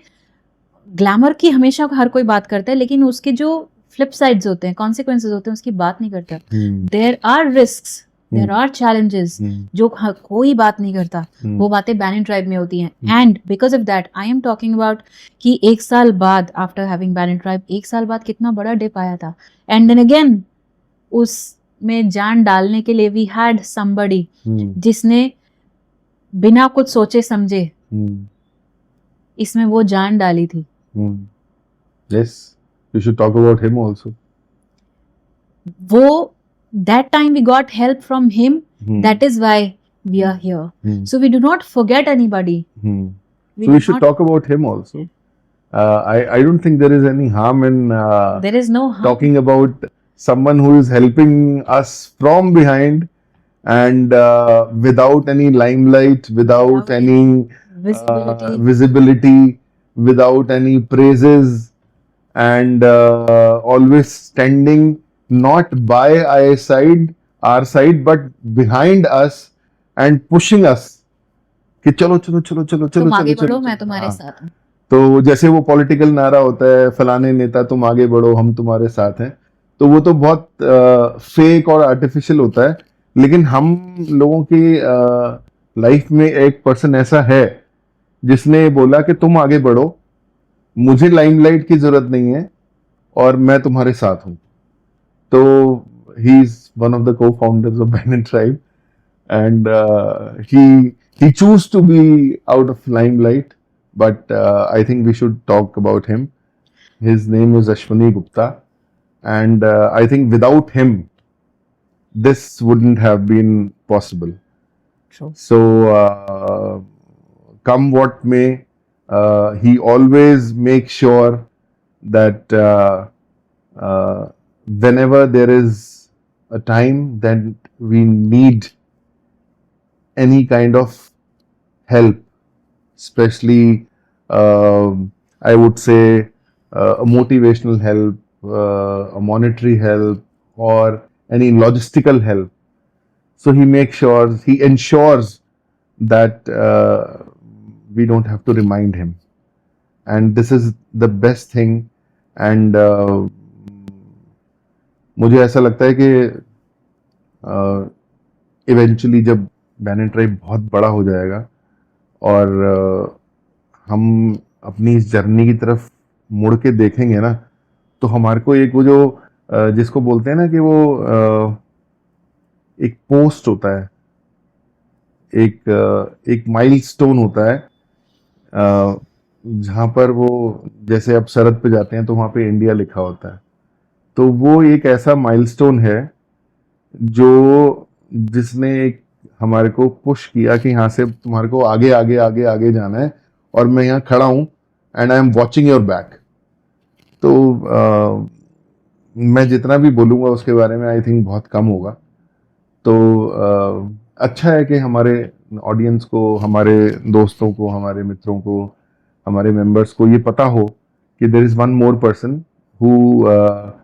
ग्लैमर की हमेशा हर कोई बात करता है, लेकिन उसके जो फ्लिप साइड्स होते हैं, कॉन्सिक्वेंसेज होते हैं, उसकी बात नहीं करता. There are risks, there are challenges जो कोई बात नहीं करता. वो बातें बैनियन ट्राइब में होती हैं. And because of that I am talking about कि एक साल बाद आफ्टर हैविंग बैनियन ट्राइब, एक साल बाद कितना बड़ा डिप आया था. एंड देन अगेन उसमें जान डालने के लिए वी हैड समबडी जिसने बिना कुछ सोचे समझे इसमें वो जान डाली थी. Yes, you should talk about him also. वो that time we got help from him. That is why we are here. So we do not forget anybody. So we should talk about him also. I don't think there is any harm in there is no harm talking about someone who is helping us from behind and without any limelight, without any visibility, without any praises, and always standing not by our side but behind us and pushing us कि चलो चलो चलो चलो चलो तुम आगे चलो बढ़ो, चलो. मैं तुम्हारे हाँ. साथ हूँ. तो जैसे वो पॉलिटिकल नारा होता है, फलाने नेता तुम आगे बढ़ो हम तुम्हारे साथ हैं, तो वो तो बहुत फेक और आर्टिफिशियल होता है। लेकिन हम लोगों की लाइफ में एक पर्सन ऐसा है जिसने बोला कि तुम आगे बढ़ो, मुझे लाइमलाइट की जरूरत नहीं है और मैं तुम्हारे साथ हूं। तो he is one of the cofounders of Banyan Tribe, and he chose to be out of limelight, but I think we should talk about him. His name is Ashwani Gupta, and I think without him this wouldn't have been possible. True. So come what may, he always makes sure that whenever there is a time that we need any kind of help, especially I would say a motivational help, a monetary help, or any logistical help. So he ensures that we don't have to remind him, and this is the best thing. And मुझे ऐसा लगता है कि eventually जब बैनन tribe बहुत बड़ा हो जाएगा और हम अपनी इस जर्नी की तरफ मुड़ के देखेंगे ना, तो हमारे को एक वो जो जिसको बोलते हैं ना कि वो एक पोस्ट होता है, एक माइलस्टोन होता है, जहाँ पर वो जैसे आप सरहद पे जाते हैं तो वहाँ पे इंडिया लिखा होता है। तो वो एक ऐसा माइलस्टोन है जो जिसने एक हमारे को पुश किया कि यहाँ से तुम्हारे को आगे आगे आगे आगे जाना है, और मैं यहाँ खड़ा हूँ and I am watching your back. तो मैं जितना भी बोलूँगा उसके बारे में आई थिंक बहुत कम होगा। तो अच्छा है कि हमारे ऑडियंस को, हमारे दोस्तों को, हमारे मित्रों को, हमारे मेंबर्स को ये पता हो कि there is one more person who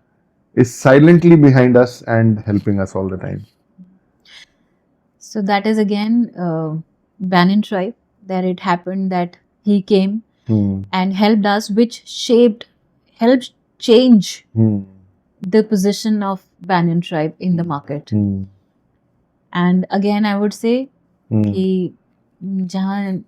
is silently behind us and helping us all the time. So that is again Banyan tribe, that it happened that he came and helped us, which helped change the position of Banyan tribe in the market. And again I would say कि जहाँ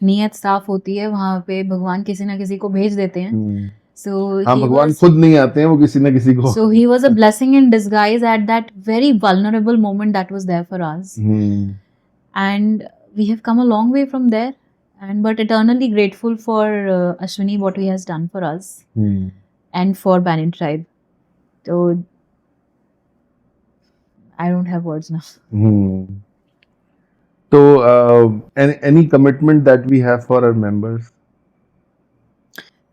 नीयत साफ होती है वहाँ पे भगवान किसी ना किसी को भेज देते हैं। So हाँ, भगवान खुद नहीं आते हैं, वो किसी न किसी को। So he was a blessing in disguise at that very vulnerable moment that was there for us. And we have come a long way from there, and but eternally grateful for Ashwini, what he has done for us and for Banyan tribe. So I don't have words now. So any commitment that we have for our members?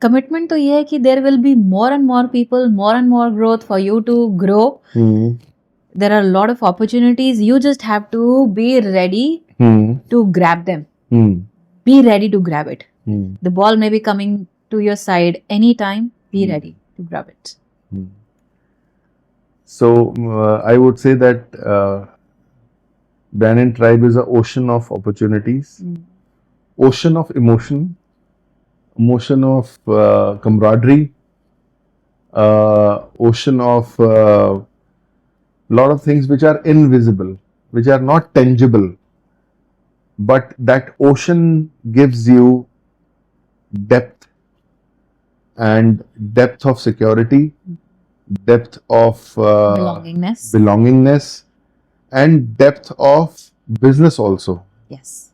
Commitment तो ये है कि there will be more and more people, more and more growth for you to grow. There are a lot of opportunities. You just have to be ready to grab them. Be ready to grab it. The ball may be coming to your side anytime. Be ready to grab it. So I would say that Banyan tribe is an ocean of opportunities, ocean of emotion of camaraderie, ocean of lot of things which are invisible, which are not tangible, but that ocean gives you depth, and depth of security, depth of belongingness, and depth of business also. Yes.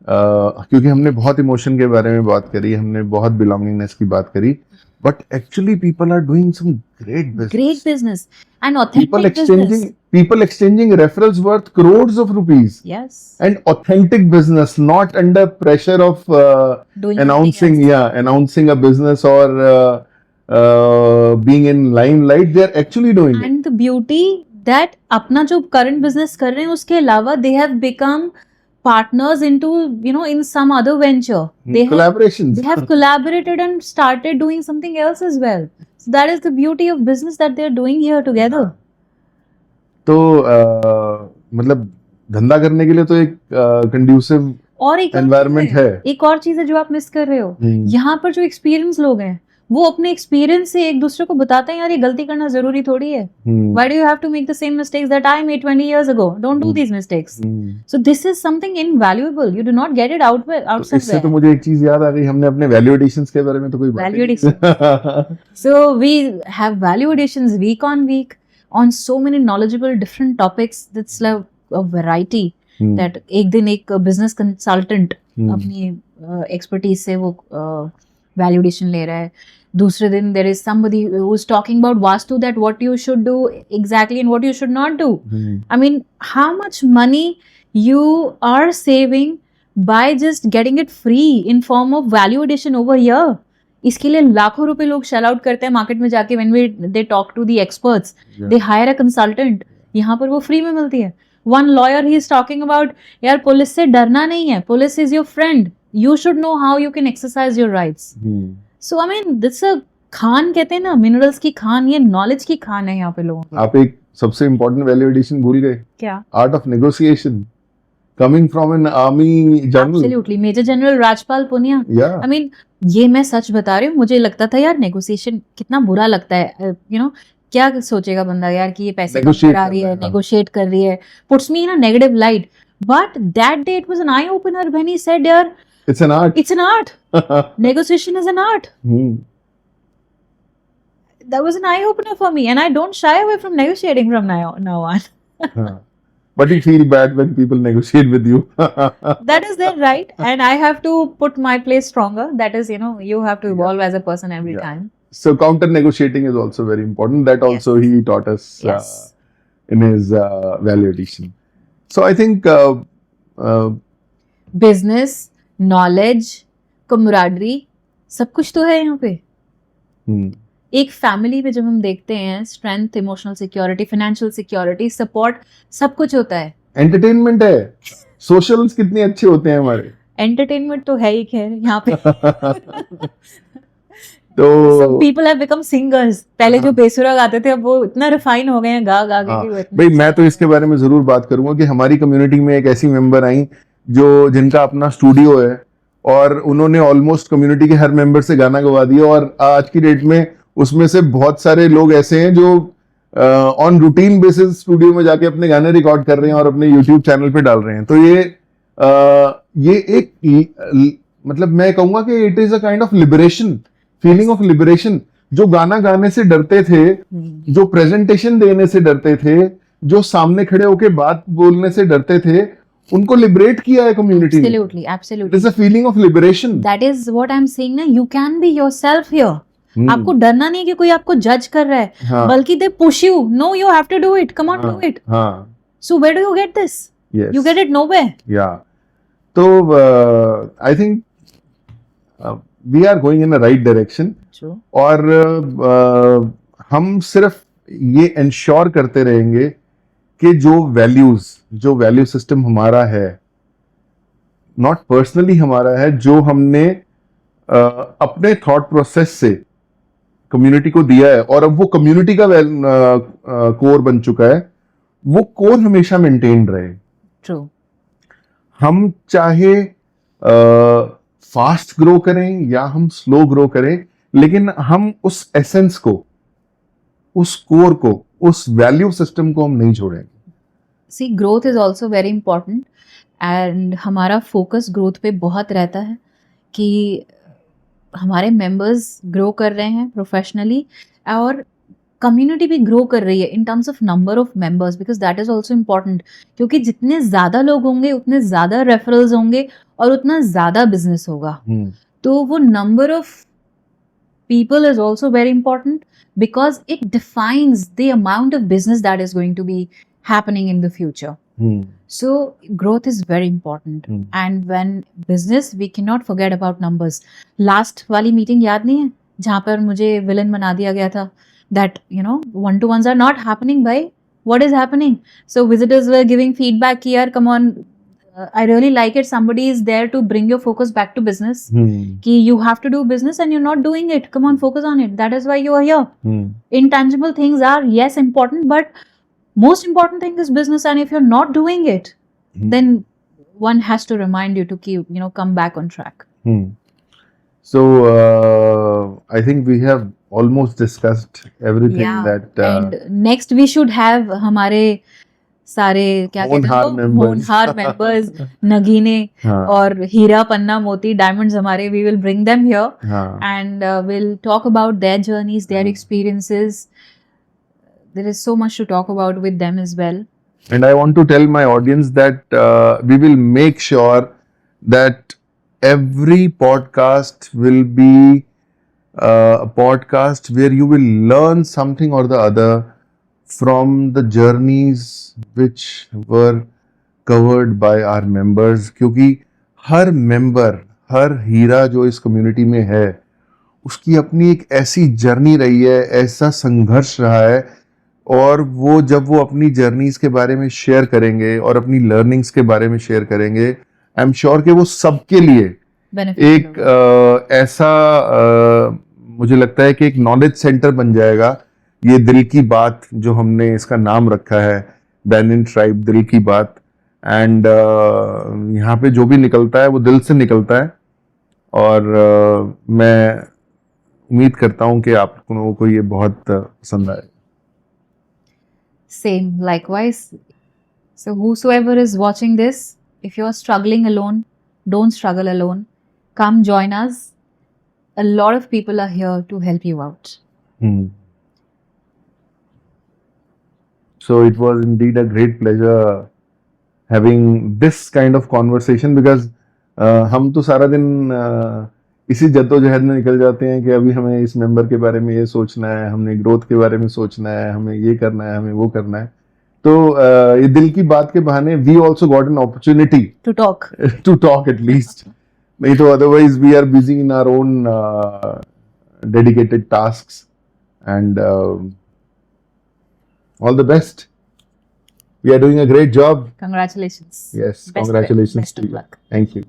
क्योंकि हमने बहुत emotion के बारे में बात करी, हमने बहुत बिलोंगिंगनेस की बात करी, but actually people are doing some great business and authentic business. People exchanging referrals worth crores of rupees. Yes. And authentic business, not under pressure of announcing a business or being in limelight. They are actually doing it. And the beauty that अपना जो current business कर रहे हैं उसके अलावा they have become partners into, in some other venture. Collaborations. They have collaborated and started doing something else as well. So that is the beauty of business that they are doing here together. तो मतलब धंधा करने के लिए तो एक conducive और एक और एनवायरनमेंट चीज़ है। एक और चीज है जो आप मिस कर रहे हो। हम्म, यहाँ पर जो एक्सपीरियंस लोग हैं वो अपने एक्सपीरियंस से एक दूसरे को बताते हैं यार ये गलती करना जरूरी थोड़ी है। हम्म, Why do you have to make the same mistakes that I made 20 years ago? Don't do hmm, these mistakes. Hmm. So this is something invaluable. You do not get it out तो इससे तो somewhere. मुझे एक चीज याद आ गई, हमने अपने वैल्यू एडिशंस के बारे में तो कोई बात ही नहीं की। So we have value additions week on week on so many knowledgeable different topics. That's like a variety. Hmm, That एक दिन एक business consultant हम्म, अपनी expertise से वो validation ले रहा है, दूसरे दिन there is somebody who's talking about vastu, that what you should do exactly and what you should not do. Hmm, I mean, how much money you are saving by just getting it free in form of value addition over here. इसके लिए लाखों रुपए लोग shell out करते हैं market में जाके, when we they talk to the experts, Yeah. they hire a consultant. यहाँ पर वो फ्री में मिलती है. One lawyer he is talking about, यार पुलिस से डरना नहीं है, police is your friend. You should know how you can exercise your rights. Hmm. So I mean, this a Khan कहते हैं ना, मिनरल्स की खान, ये नॉलेज की खान है यहाँ पे लोगों की. आप एक सबसे इम्पोर्टेंट वैल्यू एडिशन भूल गए, क्या? Art of negotiation, coming from an army general. Absolutely, major general Rajpal Punia. या I mean, ये मैं सच बता रही हूँ, मुझे लगता था यार नेगोशिएशन कितना बुरा लगता है. क्या सोचेगा बंदा यार कि ये पैसे कम Negotiate करा रही कर है, रहा है, हाँ. नेगोशिएट कर रही है, puts me in a negative light. But that day it was an eye opener when he said, यार it's an art. it's an art. Negotiation is an art. That was an eye opener for me, and I don't shy away from negotiating from now on. But you feel bad when people negotiate with you. That is their right, and I have to put my place stronger. That is, you have to evolve as a person every Yeah. time. So counter negotiating is also very important. That also he taught us Yes. in his value addition. So I think Business, knowledge, camaraderie, सब कुछ तो है यहाँ पे. एक family में जब हम देखते हैं strength, emotional security, financial security, support, सब कुछ होता है. एंटरटेनमेंट है, सोशल्स कितने अच्छे होते हैं हमारे. एंटरटेनमेंट तो है ही खैर यहाँ पे. तो पीपल हैव बिकम सिंगर्स. पहले जो बेसुरा गाते थे अब वो इतना रिफाइन हो गए हैं गा गा के. भाई मैं तो इसके बारे में जरूर बात करूंगा कि हमारी कम्युनिटी में एक ऐसी मेंबर आई जो जिनका अपना स्टूडियो है और उन्होंने ऑलमोस्ट कम्युनिटी के हर मेंबर से गाना गवा दिया, और आज की डेट में उसमें से बहुत सारे लोग ऐसे हैं जो ऑन रूटीन बेसिस स्टूडियो में जाके अपने गाने रिकॉर्ड कर रहे हैं और अपने यूट्यूब चैनल पे डाल रहे हैं. तो ये एक मतलब मैं कहूंगा कि it is a kind of liberation, feeling of liberation. जो गाना गाने से डरते थे, जो प्रेजेंटेशन देने से डरते थे, जो सामने खड़े होके बात बोलने से डरते थे, उनको लिबरेट किया है कम्युनिटी ने. Absolutely, absolutely. It is a feeling of liberation. That is what I'm saying ना, you can be yourself here. आपको डरना नहीं कि कोई आपको जज कर रहा है, हाँ. बल्कि they push you. No, you have to do it. Come on, do it. हाँ. So where do you get this? Yes. You get it nowhere. Yeah. So I think we are going in the right direction. True. और हम सिर्फ ये ensure करते रहेंगे कि जो value system हमारा है, नॉट पर्सनली हमारा है, जो हमने अपने थॉट प्रोसेस से कम्युनिटी को दिया है और अब वो कम्युनिटी का कोर बन चुका है, वो कोर हमेशा मेंटेन रहे. True. हम चाहे फास्ट ग्रो करें या हम स्लो ग्रो करें, लेकिन हम उस एसेंस को, उस कोर को, उस वैल्यू सिस्टम को हम नहीं छोड़ेंगे. See, growth is also very important, and हमारा फोकस ग्रोथ पे बहुत रहता है कि हमारे मेंबर्स ग्रो कर रहे हैं प्रोफेशनली और कम्युनिटी भी ग्रो कर रही है in terms of number of members, because that is also important. क्योंकि जितने ज़्यादा लोग होंगे उतने ज़्यादा रेफरल्स होंगे और उतना ज़्यादा बिजनेस होगा. तो वो number of people is also very important because it defines the amount of business that is going to be happening in the future. So growth is very important. And when business, we cannot forget about numbers. Last वाली meeting याद नहीं है जहाँ पर मुझे villain बना दिया गया था that one-to-ones are not happening. By what is happening? So visitors were giving feedback कि यार come on, I really like it. Somebody is there to bring your focus back to business. Ki you have to do business and you're not doing it. Come on, focus on it. That is why you are here. Intangible things are, yes, important, but most important thing is business. And if you're not doing it, then one has to remind you to keep, come back on track. So I think we have almost discussed everything Yeah. that And next we should have हमारे सारे क्या कहते हैं होनहार उसको? members. होनहार members, नगीने हाँ, और हीरा पन्ना मोती diamonds हमारे, we will bring them here हाँ, and we'll talk about their journeys, their experiences. There is so much to talk about with them as well. and I want to tell my audience that we will make sure that every podcast will be a podcast where you will learn something or the other from the journeys which were covered by our members. क्योंकि हर member, हर हीरा जो इस community में है, उसकी अपनी एक ऐसी journey रही है, ऐसा संघर्ष रहा है, और वो जब वो अपनी जर्नीज के बारे में शेयर करेंगे और अपनी लर्निंग्स के बारे में शेयर करेंगे, आई एम श्योर कि वो सबके लिए एक ऐसा मुझे लगता है कि एक नॉलेज सेंटर बन जाएगा। ये दिल की बात जो हमने इसका नाम रखा है, बैनिन ट्राइब दिल की बात, एंड यहाँ पे जो भी निकलता है वो दिल से निकलता है, और मैं उम्मीद करता हूँ कि आप लोगों को ये बहुत पसंद आए। Same, likewise. So whosoever is watching this, if you're struggling alone, don't struggle alone. Come join us. A lot of people are here to help you out. So it was indeed a great pleasure having this kind of conversation because हम तो सारा दिन इसी जद्दोजहद में निकल जाते हैं कि अभी हमें इस मेंबर के बारे में ये सोचना है, हमने ग्रोथ के बारे में सोचना है, हमें ये करना है, हमें वो करना है। तो ये दिल की बात के बहाने we also got an opportunity To talk. To talk at least, नहीं तो otherwise we are busy in our own dedicated tasks, and all the best. We are doing a great job. Congratulations. Yes, Best congratulations best to of you. luck. Thank you.